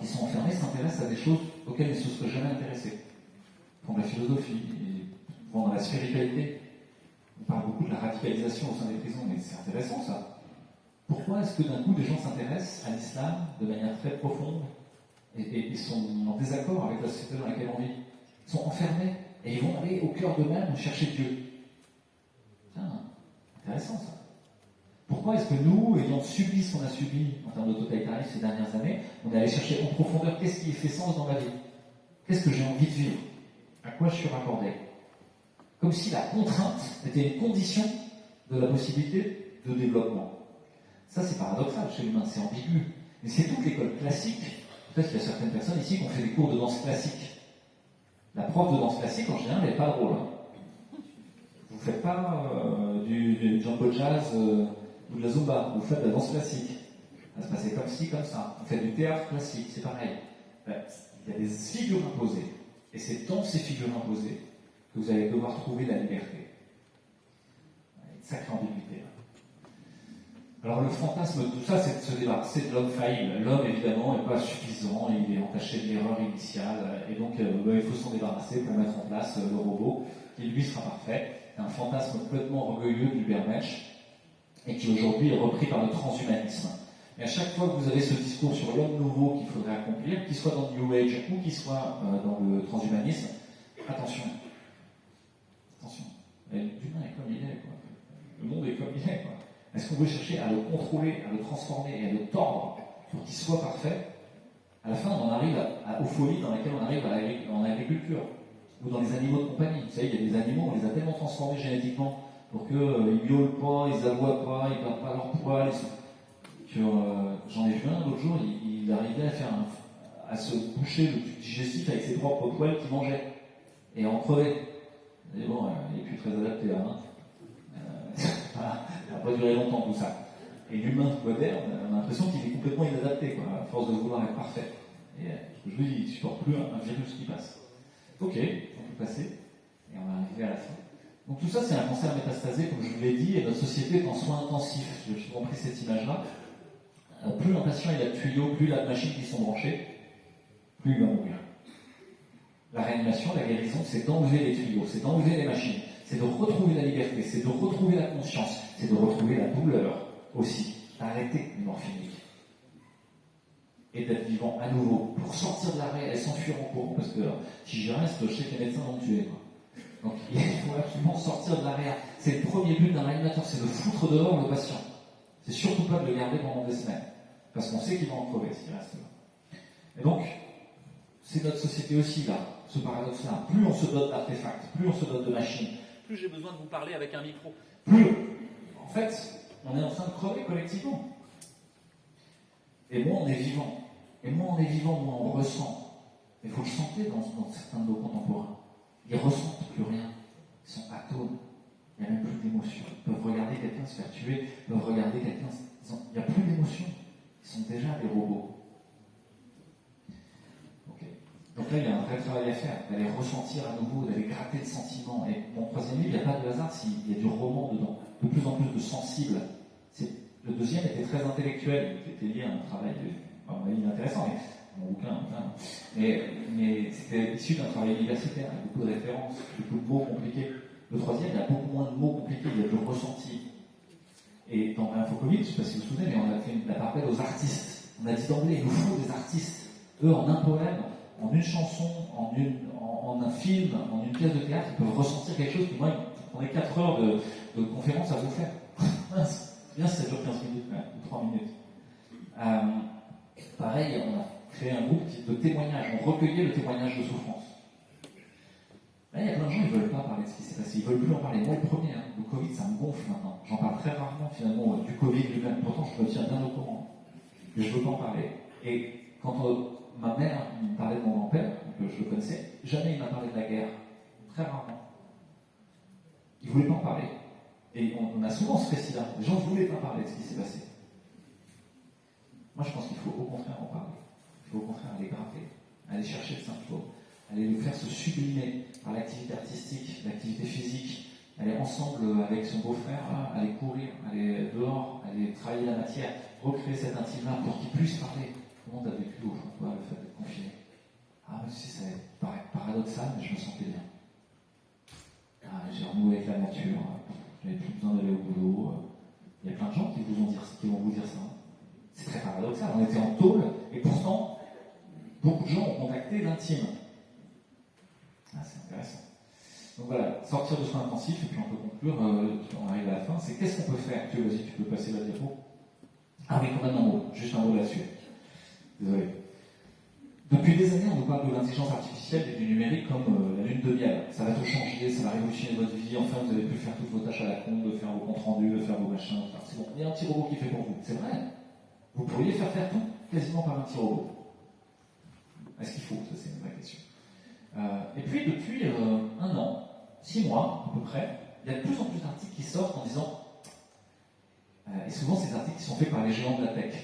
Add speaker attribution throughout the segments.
Speaker 1: qui sont enfermés s'intéressent à des choses auxquelles ils ne se seraient jamais intéressés. Ils font de la philosophie, ils vont dans la spiritualité. On parle beaucoup de la radicalisation au sein des prisons, mais c'est intéressant ça. Pourquoi est-ce que d'un coup des gens s'intéressent à l'islam de manière très profonde et sont en désaccord avec la société dans laquelle on vit? Ils sont enfermés et ils vont aller au cœur d'eux-mêmes chercher Dieu. Tiens, intéressant ça. Pourquoi est-ce que nous, ayant subi ce qu'on a subi en termes de totalitarisme ces dernières années, on est allé chercher en profondeur qu'est-ce qui fait sens dans ma vie? Qu'est-ce que j'ai envie de vivre? À quoi je suis raccordé? Comme si la contrainte était une condition de la possibilité de développement. Ça, c'est paradoxal chez l'humain, c'est ambigu. Mais c'est toute l'école classique. Peut-être qu'il y a certaines personnes ici qui ont fait des cours de danse classique. La prof de danse classique, en général, elle n'est pas drôle. Vous ne faites pas du jumbo jazz ou de la zumba, vous faites de la danse classique. Ça se passait comme ci, comme ça. Vous faites du théâtre classique, c'est pareil. Il y a des figures imposées. Et c'est dans ces figures imposées que vous allez devoir trouver la liberté. Une sacrée ambiguïté. Alors le fantasme de tout ça, c'est de se débarrasser de l'homme faillible. L'homme, évidemment, n'est pas suffisant, il est entaché de l'erreur initiale, et donc il faut s'en débarrasser pour mettre en place le robot, qui lui sera parfait. Un fantasme complètement orgueilleux de Lubermèche, et qui aujourd'hui est repris par le transhumanisme. Et à chaque fois que vous avez ce discours sur l'homme nouveau qu'il faudrait accomplir, qu'il soit dans le New Age ou qu'il soit dans le transhumanisme, attention. Attention. L'humain est comme il est, quoi. Le monde est comme il est, quoi. Est-ce qu'on veut chercher à le contrôler, à le transformer et à le tordre pour qu'il soit parfait? À la fin, on en arrive aux folies dans lesquelles on arrive en agriculture ou dans les animaux de compagnie. Vous savez, il y a des animaux, on les a tellement transformés génétiquement pour qu'ils ne miaulent pas, ils aboient pas, ils ne perdent pas leur poil. J'en ai vu un l'autre jour, il arrivait à se boucher le tube digestif avec ses propres poils qu'il mangeait et à en crever. Mais bon, il n'est plus très adapté là. Hein. Ça n'a pas duré longtemps tout ça. Et l'humain moderne, on a l'impression qu'il est complètement inadapté, quoi, à force de vouloir être parfait. Et je vous dis, il ne supporte plus un virus qui passe. Ok, on peut passer, et on va arriver à la fin. Donc tout ça, c'est un cancer métastasé, comme je vous l'ai dit, et notre société est en soins intensifs. J'ai souvent pris cette image-là. Plus un patient il a de tuyaux, plus il a de machines qui sont branchées, plus il va mourir. La réanimation, la guérison, c'est d'enlever les tuyaux, c'est d'enlever les machines, c'est de retrouver la liberté, c'est de retrouver la conscience, c'est de retrouver la douleur aussi, d'arrêter les morphiniques. Et d'être vivant à nouveau, pour sortir de l'arrêt et s'enfuir en courant, parce que si j'y reste, je sais que les médecins vont me tuer. Quoi. Donc il faut absolument sortir de l'arrêt. C'est le premier but d'un réanimateur, c'est de foutre dehors le patient. C'est surtout pas de le garder pendant des semaines, parce qu'on sait qu'il va en crever s'il reste là. Et donc, c'est notre société aussi là, ce paradoxe-là. Plus on se dote d'artefacts, plus on se dote de machines, plus j'ai besoin de vous parler avec un micro, plus, en fait, on est en train de crever collectivement. Et moins on est vivant. Et moins on est vivant, moins on ressent. Il faut le sentir dans certains de nos contemporains. Ils ressentent plus rien. Ils sont atomes. Il n'y a même plus d'émotion. Ils peuvent regarder quelqu'un se faire tuer, ils peuvent regarder quelqu'un... Il n'y a plus d'émotion. Ils sont déjà des robots. Okay. Donc là, il y a un vrai travail à faire, d'aller ressentir à nouveau, d'aller gratter le sentiment. Et mon troisième livre, il n'y a pas de hasard s'il y a du roman dedans. De plus en plus de sensibles. Le deuxième était très intellectuel, il était lié à un travail, à mon avis, intéressant, mais mon bouquin, mais c'était issu d'un travail universitaire, avec beaucoup de références, beaucoup de mots compliqués. Le troisième, il y a beaucoup moins de mots compliqués, il y a du ressenti. Et dans Infocovid, je ne sais pas si vous vous souvenez, mais on a fait la part belle aux artistes. On a dit d'emblée, il nous faut des artistes. Eux, en un poème, en une chanson, en un film, en une pièce de théâtre, ils peuvent ressentir quelque chose. Puis moi, on a 4 heures de conférence à vous faire. Bien si ça dure 15 minutes, ou 3 minutes. Pareil, on a créé un groupe de témoignages, on recueillait le témoignage de souffrance. Là, il y a plein de gens qui ne veulent pas parler de ce qui s'est passé, ils ne veulent plus en parler. Moi, le premier, le Covid, ça me gonfle maintenant. J'en parle très rarement, finalement, du Covid lui-même. Pourtant, je me tiens bien au courant. Mais je ne veux pas en parler. Et quand ma mère me parlait de mon grand-père, que je le connaissais, jamais il m'a parlé de la guerre. Très rarement. Il ne voulait pas en parler. Et on a souvent ce récit-là. Les gens ne voulaient pas parler de ce qui s'est passé. Moi, je pense qu'il faut au contraire en parler. Il faut au contraire aller gratter, aller chercher le symptôme, aller le faire se sublimer par l'activité artistique, l'activité physique, aller ensemble avec son beau-frère, aller courir, aller dehors, aller travailler la matière, recréer cet intime-là pour qu'il puisse parler. Comment tu as vécu au fond, toi, le fait paradoxal, mais je me sentais bien. J'ai renoué avec la nature, j'avais plus besoin d'aller au boulot. Il y a plein de gens qui vont vous dire ça. C'est très paradoxal, on était en tôle, et pourtant, beaucoup de gens ont contacté l'intime. C'est intéressant. Donc voilà, sortir de soins intensifs, et puis on peut conclure, on arrive à la fin, c'est qu'est-ce qu'on peut faire? Vas-y, tu peux passer la diapo. Ah oui, quand même un mot, juste un mot là-dessus. Désolé. Depuis des années, on nous parle de l'intelligence artificielle et du numérique comme la lune de miel. Ça va tout changer, ça va révolutionner votre vie, enfin vous n'allez plus faire toutes vos tâches à la con, de faire vos comptes rendus, de faire vos machins, enfin, c'est bon, il y a un petit robot qui fait pour vous. C'est vrai. Vous pourriez faire tout quasiment par un petit robot. Est-ce qu'il faut? Ça, c'est une vraie question. Et puis, depuis 1 an, 6 mois à peu près, il y a de plus en plus d'articles qui sortent en disant, et souvent ces articles qui sont faits par les géants de la tech.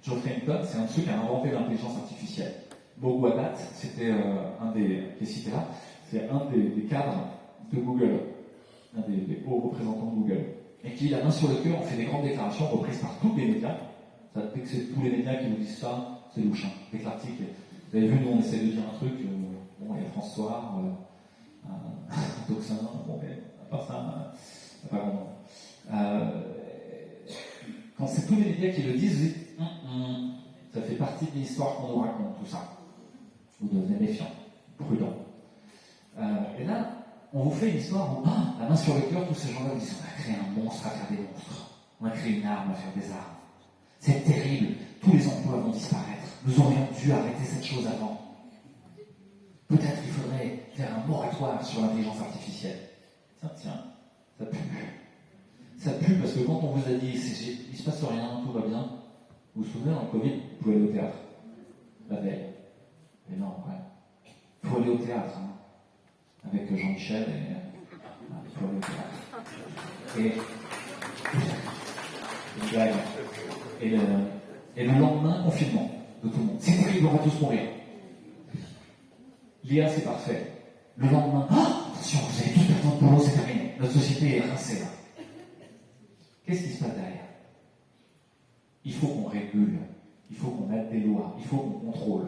Speaker 1: Geoffrey Hinton, c'est un de ceux qui a inventé l'intelligence artificielle. Mo Gwadat, c'était un des, qui est cité là, c'est un des cadres de Google, un des hauts représentants de Google, et qui, la main sur le cœur, fait des grandes déclarations reprises par tous les médias. Ça, dès que c'est tous les médias qui nous disent ça, c'est louche. Dès que l'article, vous avez vu, nous on essaie de dire un truc, bon, il y a France Soir, un Toxin, bon, mais à part ça, pas vraiment. Quand c'est tous les médias qui le disent, vous dites, ça fait partie de l'histoire qu'on nous raconte, tout ça. Vous devenez méfiant, prudent. Et là, on vous fait une histoire où, la main sur le cœur, tous ces gens-là disent, on a créé un monstre à faire des monstres. On a créé une arme à faire des armes. C'est terrible, tous les emplois vont disparaître. Nous aurions dû arrêter cette chose avant. Peut-être qu'il faudrait faire un moratoire sur l'intelligence artificielle. Tiens, ça pue. Ça pue parce que quand on vous a dit, il se passe rien, tout va bien, vous vous souvenez, dans le Covid, vous pouvez aller au théâtre. La veille. Et non, ouais. Il faut aller au théâtre, avec Jean-Michel, il faut aller au théâtre. Et une blague. Et le lendemain, confinement de tout le monde. C'est terrible, on va tous mourir. L'IA, c'est parfait. Le lendemain, attention, vous avez tout perdu de boulot, c'est terminé. Notre société est rincée là. Qu'est-ce qui se passe derrière? Il faut qu'on régule, il faut qu'on mette des lois, il faut qu'on contrôle.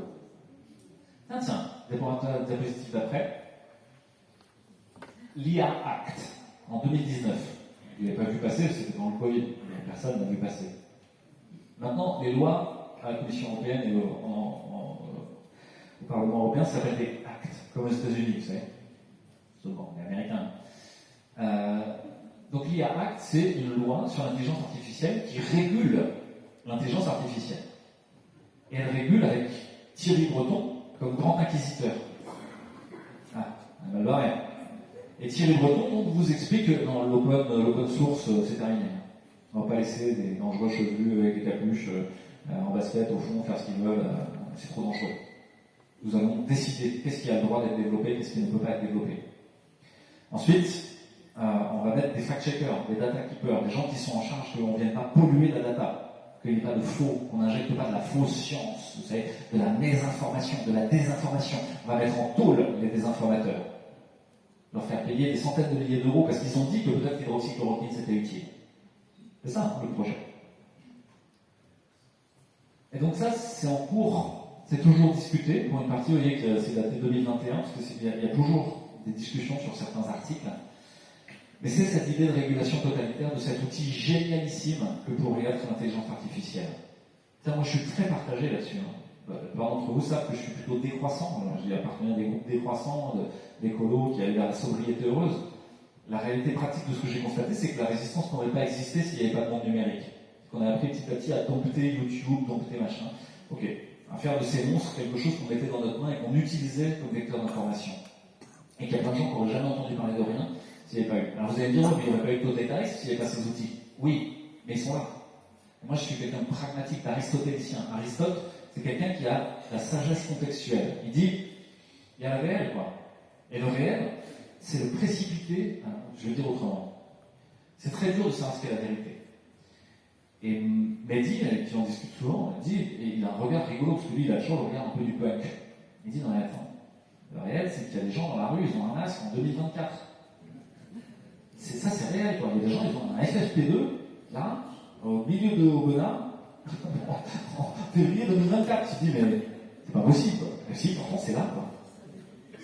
Speaker 1: Tiens, diapositive d'après. L'IA Act, en 2019. Je ne l'ai pas vu passer, c'était dans le Covid. Personne ne l'a vu passer. Maintenant, les lois à la Commission européenne et au Parlement européen s'appellent des actes, comme aux États-Unis, vous savez. Souvent, les Américains. Donc l'IA Act, c'est une loi sur l'intelligence artificielle qui régule l'intelligence artificielle. Et elle régule avec Thierry Breton comme grand inquisiteur. Elle va rien. Et Thierry Breton donc, vous explique que dans l'open source, c'est terminé. On ne va pas laisser des dangereux chevelus avec des capuches en basket au fond faire ce qu'ils veulent. C'est trop dangereux. Nous allons décider qu'est-ce qui a le droit d'être développé, qu'est-ce qui ne peut pas être développé. Ensuite, on va mettre des fact-checkers, des data keepers, des gens qui sont en charge qu'on ne vienne pas polluer la data, qu'il n'y ait pas de faux, qu'on n'injecte pas de la fausse science, vous savez, de la mésinformation, de la désinformation. On va mettre en tôle les désinformateurs. Leur faire payer des centaines de milliers d'euros parce qu'ils ont dit que peut-être l'hydroxychloroquine c'était utile. C'est ça, le projet. Et donc ça, c'est en cours, c'est toujours discuté. Pour une partie, vous voyez que c'est daté 2021, parce qu'il y a toujours des discussions sur certains articles. Mais c'est cette idée de régulation totalitaire de cet outil génialissime que pourrait être l'intelligence artificielle. Ça, moi, je suis très partagé là-dessus. Plupart d'entre vous savent que je suis plutôt décroissant. J'ai appartenu à des groupes décroissants, d'écolos qui allaient vers la sobriété heureuse. La réalité pratique de ce que j'ai constaté, c'est que la résistance n'aurait pas existé s'il n'y avait pas de monde numérique. Qu'on a appris petit à petit à dompter YouTube, dompter machin. Ok, à faire de ces monstres quelque chose qu'on mettait dans notre main et qu'on utilisait comme vecteur d'information. Et qu'il y a plein de gens qui n'auraient jamais entendu parler de rien s'il n'y avait pas eu. Alors vous allez me dire, mais il n'y aurait pas eu de totalitarisme s'il n'y avait pas ces outils. Oui, mais ils sont là. Et moi je suis quelqu'un de pragmatique, d'aristotélicien. Aristote, c'est quelqu'un qui a la sagesse contextuelle. Il dit, il y a le réel, quoi. Et le réel, c'est le précipité, je vais dire autrement. C'est très dur de savoir ce qu'est la vérité. Et Mehdi, qui en discute souvent, il dit, et il a un regard rigolo, parce que lui, il a toujours le regard un peu du punk. Il dit, non, mais attends, le réel, c'est qu'il y a des gens dans la rue, ils ont un masque en 2024. Ça, c'est réel, quoi. Il y a des gens, ils ont un FFP2, là, au milieu de Aubenas, en février 2024. Tu te dis, mais c'est pas possible, quoi. Mais si, par contre, c'est là, quoi.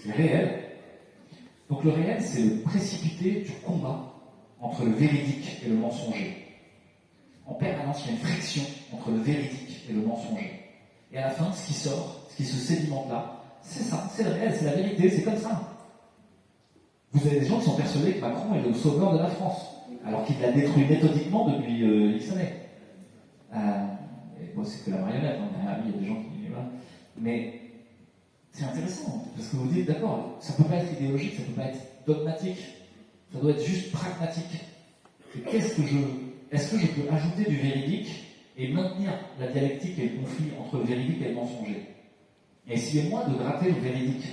Speaker 1: c'est réel. Donc le réel, c'est le précipité du combat entre le véridique et le mensonger. En permanence, il y a une friction entre le véridique et le mensonger. Et à la fin, ce qui sort, ce qui se sédimente là, c'est ça, c'est le réel, c'est la vérité, c'est comme ça. Vous avez des gens qui sont persuadés que Macron est le sauveur de la France, alors qu'il l'a détruit méthodiquement depuis X années. Et bon, c'est que la marionnette, hein. Il y a des gens qui... Voilà. Mais c'est intéressant, parce que vous dites, d'accord, ça ne peut pas être idéologique, ça ne peut pas être dogmatique, ça doit être juste pragmatique. Est-ce que je peux ajouter du véridique et maintenir la dialectique et le conflit entre le véridique et le mensonger? Et essayez-moi de gratter le véridique.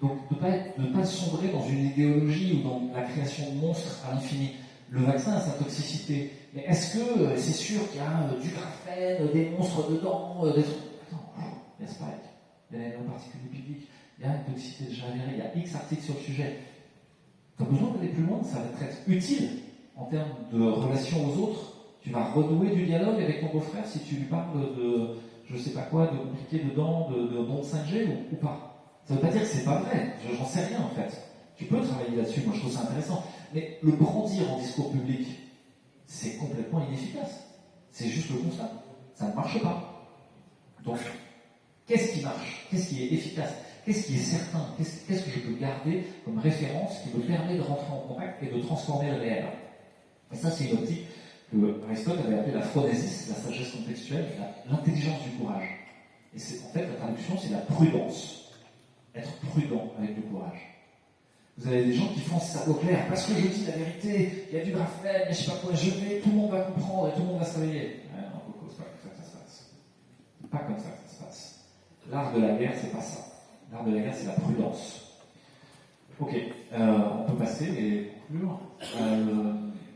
Speaker 1: Donc, de ne pas sombrer dans une idéologie ou dans la création de monstres à l'infini. Le vaccin a sa toxicité. Mais est-ce que c'est sûr qu'il y a du graphène, des monstres dedans, des trucs... Attends, il y a Spike, il y a les nanoparticules publiques, il y a une toxicité déjà avérée, il y a X articles sur le sujet. Tu as besoin d'aller plus loin, ça va être utile en termes de relation aux autres. Tu vas renouer du dialogue avec ton beau-frère si tu lui parles de je sais pas quoi, de compliqué dedans, de don de 5G ou pas. Ça ne veut pas dire que c'est pas vrai, j'en sais rien en fait. Tu peux travailler là-dessus, moi je trouve ça intéressant. Mais le brandir en discours public, c'est complètement inefficace. C'est juste le constat. Ça ne marche pas. Donc, qu'est-ce qui marche? Qu'est-ce qui est efficace? Qu'est-ce qui est certain? Qu'est-ce que je peux garder comme référence qui me permet de rentrer en contact et de transformer le réel? Et ça, c'est une optique que Aristote avait appelée la phronésis, la sagesse contextuelle, l'intelligence du courage. Et c'est, en fait, la traduction, c'est la prudence. Être prudent avec le courage. Vous avez des gens qui foncent ça au clair, parce que je dis la vérité, il y a du graphène, mais je sais pas quoi, tout le monde va comprendre et tout le monde va se réveiller. Non, Coco, c'est pas comme ça que ça se passe. C'est pas comme ça que ça se passe. L'art de la guerre, c'est pas ça. L'art de la guerre, c'est la prudence. Ok, on peut passer et conclure.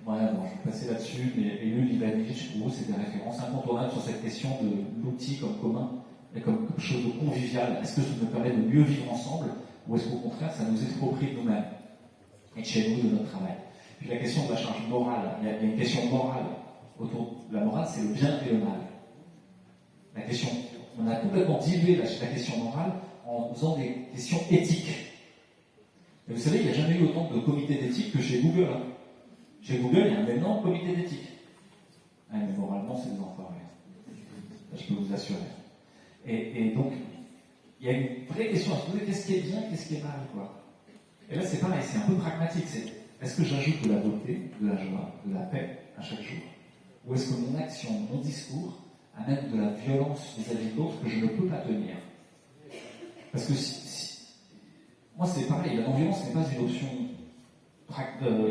Speaker 1: Voilà, bon, je vais passer là-dessus, mais Ellul, Ivanilitch, pour vous, c'est des références incontournables sur cette question de l'outil comme commun et comme chose de convivial. Est-ce que ça nous permet de mieux vivre ensemble, ou est-ce qu'au contraire, ça nous exproprie de nous-mêmes et de chez nous, de notre travail? Puis la question de la charge morale, il y a une question morale autour de la morale, c'est le bien et le mal. La question, on a complètement dilué la question morale en faisant des questions éthiques. Et vous savez, il n'y a jamais eu autant de comités d'éthique que chez Google. Hein. Chez Google, il y a un énorme comité d'éthique. Ah, mais moralement, c'est des enfoirés. Je peux vous assurer. Et donc, il y a une vraie question à se poser, qu'est-ce qui est bien, qu'est-ce qui est mal, quoi. Et là, c'est pareil, c'est un peu pragmatique. Est-ce que j'ajoute de la beauté, de la joie, de la paix à chaque jour? Ou est-ce que mon action, mon discours amène de la violence vis-à-vis d'autres que je ne peux pas tenir? Parce que moi, c'est pareil, la non-violence n'est pas une option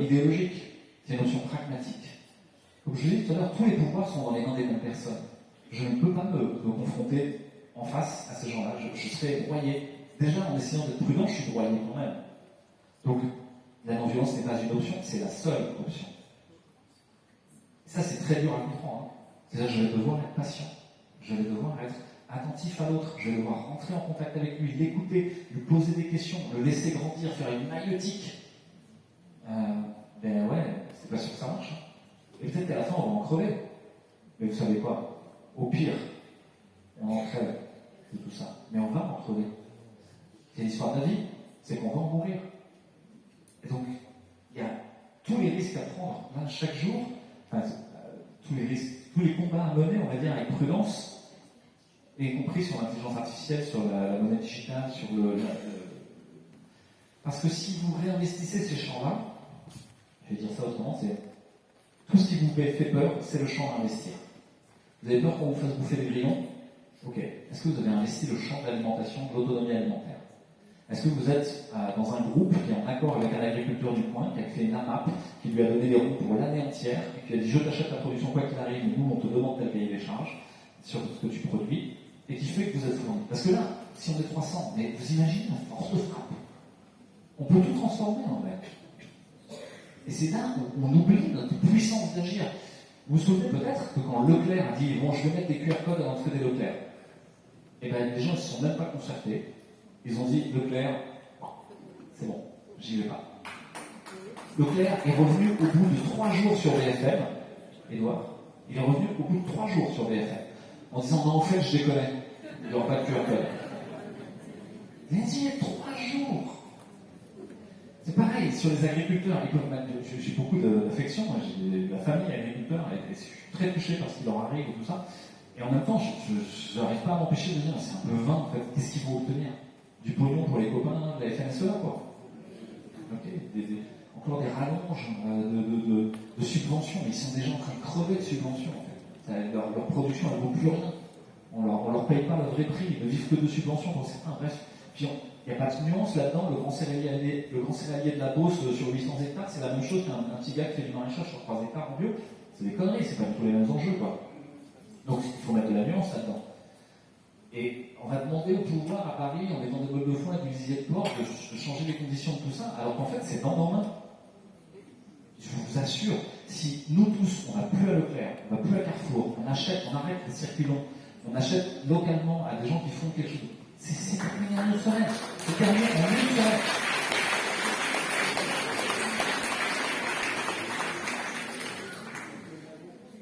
Speaker 1: idéologique, c'est une option pragmatique. Comme je l'ai dit tout à l'heure, tous les pouvoirs sont dans les mains des mêmes personnes. Je ne peux pas me confronter en face à ces gens-là. Je serais broyé. Déjà, en essayant d'être prudent, je suis broyé quand même. Donc, la non-violence n'est pas une option, c'est la seule option. Et ça, c'est très dur à comprendre. Hein. C'est-à-dire, je vais devoir être patient. Je vais devoir être attentif à l'autre. Je vais devoir rentrer en contact avec lui, l'écouter, lui poser des questions, le laisser grandir, faire une maïotique. Ben ouais, c'est pas sûr que ça marche. Hein. Et peut-être qu'à la fin, on va en crever. Mais vous savez quoi? Au pire, on en crève de tout ça. Mais on va en crever. C'est l'histoire de la vie. C'est qu'on va en mourir. Et donc, il y a tous les risques à prendre, là, chaque jour. Enfin, tous les risques, tous les combats à mener, on va dire, avec prudence, y compris sur l'intelligence artificielle, sur la monnaie digitale, sur Parce que si vous réinvestissez ces champs-là, je vais dire ça autrement, c'est tout ce qui vous fait peur, c'est le champ à investir. Vous avez peur qu'on vous fasse bouffer des grillons? Ok. Est-ce que vous avez investi le champ de l'alimentation, de l'autonomie alimentaire? Est-ce que vous êtes dans un groupe qui est en accord avec un agriculteur du coin, qui a fait une AMAP, qui lui a donné des ronds pour l'année entière, et qui a dit je t'achète la production quoi qu'il arrive, mais nous on te demande tel cahier des charges sur ce que tu produis, et qui fait que vous êtes fourni. Parce que là, si on est 300, mais vous imaginez la force de frappe. On peut tout transformer en fait. Et c'est là où on oublie notre puissance d'agir. Vous vous souvenez peut-être que quand Leclerc a dit bon, je vais mettre des QR codes à l'entrée des Leclerc, et bien les gens ne se sont même pas concertés. Ils ont dit Leclerc, c'est bon, j'y vais pas. Leclerc est revenu au bout de 3 jours sur BFM, Edouard, il est revenu au bout de 3 jours sur BFM, en disant non, en fait, je déconne, il n'y aura pas de QR code. Il a dit 3 jours. sur les agriculteurs, ils peuvent mettre, j'ai beaucoup d'affection, moi, j'ai de la famille agriculteur, et je suis très touché par ce qui leur arrive et tout ça. Et en même temps, je n'arrive pas à m'empêcher de dire, c'est un peu vain en fait, qu'est-ce qu'il faut obtenir? Du pognon pour les copains de la FNSEA, quoi. Okay. Encore des rallonges de subventions, mais ils sont déjà en train de crever de subventions en fait. Leur production elle ne vaut plus rien. On leur paye pas le vrai prix, ils ne vivent que de subventions pour certains. Bref, puis il n'y a pas de nuance là-dedans. Le grand céréalier de la Beauce sur 800 hectares, c'est la même chose qu'un petit gars qui fait du maraîchage sur 3 hectares en bio. C'est des conneries, c'est pas du tout les mêmes enjeux, quoi. Donc il faut mettre de la nuance là-dedans. Et on va demander au pouvoir à Paris, en mettant des bols de foin et du visier de porc, de changer les conditions de tout ça, alors qu'en fait c'est dans nos mains. Je vous assure, si nous tous, on va plus à Leclerc, on va plus à Carrefour, on arrête les circuits longs, on achète localement à des gens qui font quelque chose. C'est terminé en une semaine. C'est terminé en une semaine.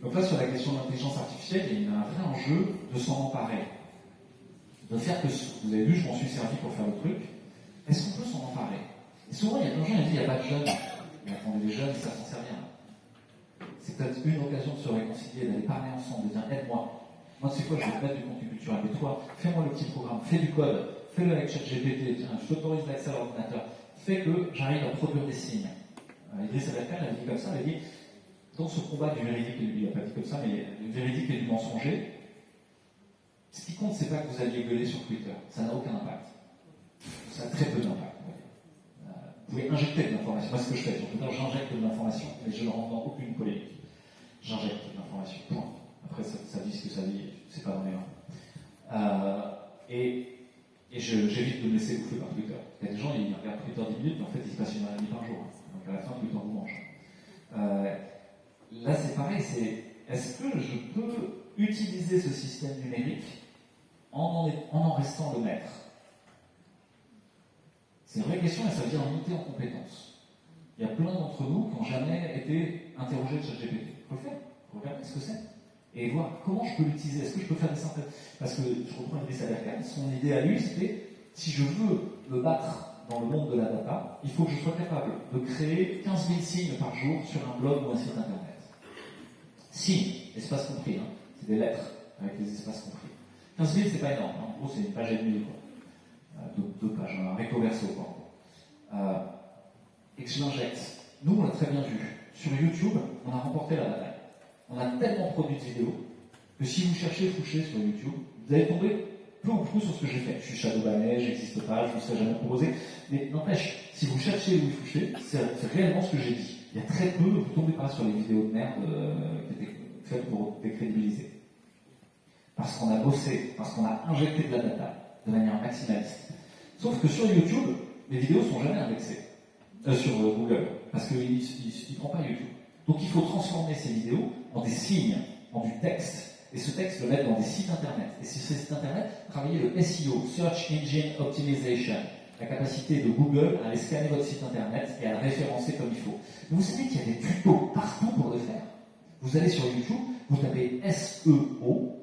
Speaker 1: Donc là, sur la question de l'intelligence artificielle, il y a un vrai enjeu de s'en emparer. De faire que, vous avez vu, je m'en suis servi pour faire le truc. Est-ce qu'on peut s'en emparer? Et souvent, il y a plein de gens qui disent, il n'y a pas de jeunes. Mais attendez, les jeunes, ça s'en sert rien. C'est peut-être une occasion de se réconcilier, d'aller parler ensemble, de dire, aide-moi. Moi, tu sais quoi, je vais te mettre du contenu culturel. Mais toi, fais-moi le petit programme, fais du code, fais-le avec ChatGPT, tiens, je t'autorise l'accès à l'ordinateur. Fais que j'arrive à produire des signes. Idriss Aberkan a dit comme ça, il a dit, dans ce combat du véridique, il n'a pas dit comme ça, mais du véridique et du mensonger, ce qui compte, c'est pas que vous alliez gueuler sur Twitter. Ça n'a aucun impact. Ça a très peu d'impact. Vous pouvez injecter de l'information. Moi, ce que je fais sur Twitter, j'injecte de l'information, mais je ne rentre dans aucune polémique. J'injecte de l'information. Point. Après, ça dit ce que ça dit, c'est pas dans mes mains. Et j'évite de me laisser bouffer par Twitter. Il y a des gens, ils regardent Twitter 10 minutes, mais en fait, ils se passent une heure et demie par jour. Donc à la fin, Twitter vous mange. Là, c'est pareil, est-ce que je peux utiliser ce système numérique en restant le maître? C'est une vraie question et ça veut dire monter en compétence. Il y a plein d'entre nous qui n'ont jamais été interrogés de ChatGPT. Il faut le faire, il faut regarder ce que c'est et voir comment je peux l'utiliser. Est-ce que je peux faire des synthèses? Parce que je reprends Idriss Aberkan, son idée à lui, c'était si je veux me battre dans le monde de la data, il faut que je sois capable de créer 15 000 signes par jour sur un blog ou un site internet. Signes, espace compris, hein. C'est des lettres avec les espaces compris. 15 000, c'est pas énorme, hein. En gros, c'est une page et demie, quoi. Deux pages, un recto verso, quoi. Et que je l'injecte. Nous, on l'a très bien vu. Sur YouTube, on a remporté la bataille. On a tellement produit de vidéos que si vous cherchez Fouché sur YouTube, vous allez tomber peu ou prou sur ce que j'ai fait. Je suis shadowbanné, j'existe pas, je ne vous serai jamais proposé. Mais n'empêche, si vous cherchez Louis Fouché, c'est réellement ce que j'ai dit. Il y a très peu, vous tombez pas sur les vidéos de merde qui étaient faites pour décrédibiliser. Parce qu'on a bossé, parce qu'on a injecté de la data de manière maximaliste. Sauf que sur YouTube, les vidéos sont jamais indexées. Sur Google, parce qu'il ne prend pas YouTube. Donc il faut transformer ces vidéos en des signes, en du texte, et ce texte le mettre dans des sites internet. Et sur ces sites internet, travailler le SEO, Search Engine Optimization, la capacité de Google à aller scanner votre site internet et à le référencer comme il faut. Mais vous savez qu'il y a des tutos partout pour le faire. Vous allez sur YouTube, vous tapez SEO,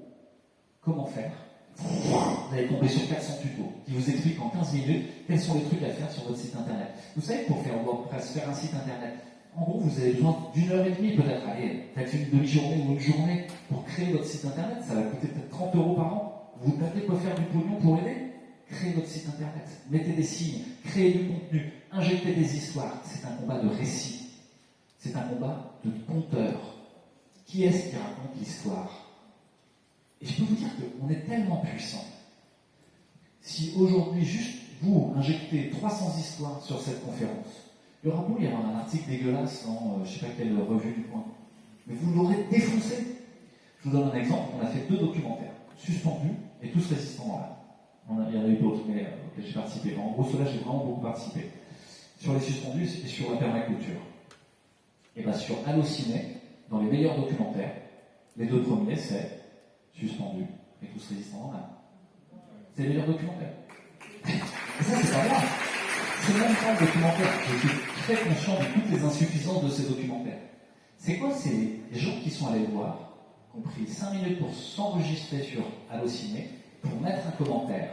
Speaker 1: comment faire. Vous allez tomber sur 400 tutos qui vous expliquent en 15 minutes quels sont les trucs à faire sur votre site internet. Vous savez, pour faire WordPress, faire un site internet, en gros, vous avez besoin d'une heure et demie peut-être. Allez, peut-être une demi-journée ou une journée pour créer votre site internet. Ça va coûter peut-être 30 € par an. Vous tapez quoi faire du pognon pour aider? Créez votre site internet, mettez des signes, créez du contenu, injectez des histoires. C'est un combat de récit. C'est un combat de conteur. Qui est-ce qui raconte l'histoire? Et je peux vous dire qu'on est tellement puissant. Si aujourd'hui, juste vous injectez 300 histoires sur cette conférence, il y aura beau y avoir un article dégueulasse dans je ne sais pas quelle revue du coin, mais vous l'aurez défoncé. Je vous donne un exemple, on a fait 2 documentaires, Suspendus et Tous résistants dans l'âme. Il y en a eu d'autres, mais auxquels j'ai participé. En gros, ceux-là, j'ai vraiment beaucoup participé. Sur les suspendus et sur la permaculture. Et bien sur Allociné, dans les meilleurs documentaires, les 2 premiers, c'est Suspendus et Tous résistants dans l'âme. C'est les meilleurs documentaires. Et ça, c'est pas moi. C'est même pas le documentaire. Je suis très conscient de toutes les insuffisances de ces documentaires. C'est quoi? C'est les gens qui sont allés le voir, qui ont pris 5 minutes pour s'enregistrer sur Allociné, pour mettre un commentaire,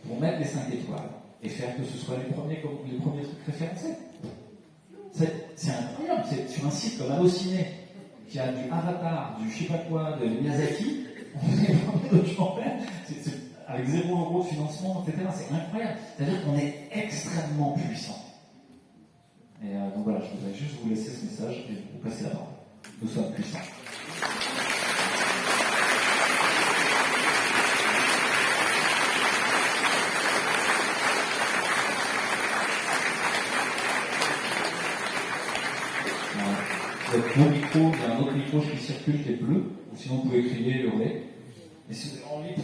Speaker 1: pour mettre les 5 étoiles, et faire que ce soit les premiers trucs référencés. C'est incroyable, c'est sur un site comme Allociné, qui a du Avatar, du je sais pas quoi, de Miyazaki, on est vraiment documentaire, avec 0 € de financement, etc. C'est incroyable. C'est-à-dire qu'on est extrêmement puissant. Et donc voilà, je voudrais juste vous laisser ce message et vous passer la parole. Nous sommes puissants. Donc, mon micro, il y a un autre micro qui circule qui est bleu, ou sinon vous pouvez crier, hurler. Et si vous avez envie de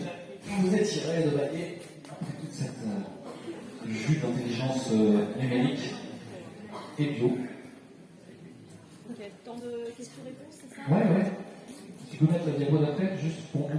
Speaker 1: vous étirer, de bailler, après toute cette jus d'intelligence numérique et bio.
Speaker 2: Ok, temps de questions-réponses, c'est ça?
Speaker 1: Ouais. Tu peux mettre la diapo d'après, juste pour